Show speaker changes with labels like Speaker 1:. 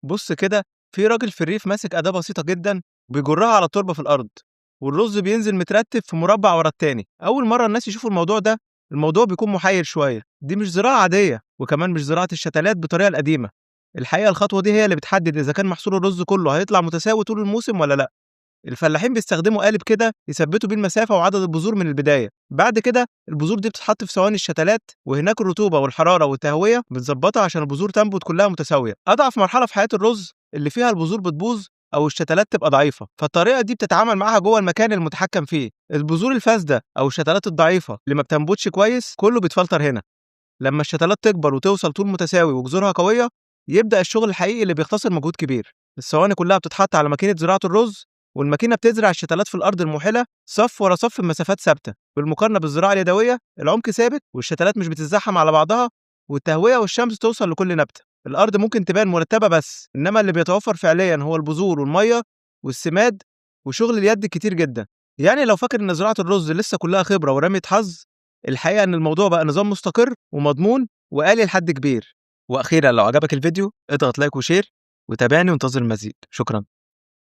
Speaker 1: بص كده، في راجل في الريف ماسك أداة بسيطة جدا وبيجرها على التربة في الأرض، والرز بينزل مترتب في مربع ورا التاني. أول مرة الناس يشوفوا الموضوع ده، الموضوع بيكون محير شوية. دي مش زراعة عادية، وكمان مش زراعة الشتلات بالطريقة القديمة. الحقيقة الخطوة دي هي اللي بتحدد إذا كان محصول الرز كله هيطلع متساوي طول الموسم ولا لأ. الفلاحين بيستخدموا قالب كده يثبتوا بيه المسافة وعدد البذور من البداية. بعد كده البذور دي بتتحط في صواني الشتلات، وهناك الرطوبة والحرارة والتهوية بتظبطها عشان البذور تنبت كلها متساوية. أضعف مرحلة في حياة الرز اللي فيها البذور بتبوظ أو الشتلات تبقى ضعيفة، فالطريقة دي بتتعامل معاها جوه المكان المتحكم فيه. البذور الفاسدة أو الشتلات الضعيفة اللي ما بتنبتش كويس كله بيتفلتر هنا. لما الشتلات تكبر وتوصل طول متساوي وجذورها قوية، يبدأ الشغل الحقيقي اللي بيختصر مجهود كبير. الصواني كلها بتتحط على ماكينة زراعة الرز، والماكينة بتزرع الشتلات في الأرض الموحلة صف ورا صف بمسافات ثابتة. بالمقارنة بالزراعة اليدوية، العمق ثابت والشتلات مش بتتزحم على بعضها، والتهوية والشمس توصل لكل نبتة. الأرض ممكن تبان مرتبة بس، إنما اللي بيتوفر فعليا هو البذور والمية والسماد وشغل اليد كتير جدا. يعني لو فاكر إن زراعة الرز لسه كلها خبرة ورمية حظ، الحقيقة إن الموضوع بقى نظام مستقر ومضمون وآلي لحد كبير. وأخيرا، لو عجبك الفيديو اضغط لايك وشير، وتابعني وانتظر المزيد. شكرا.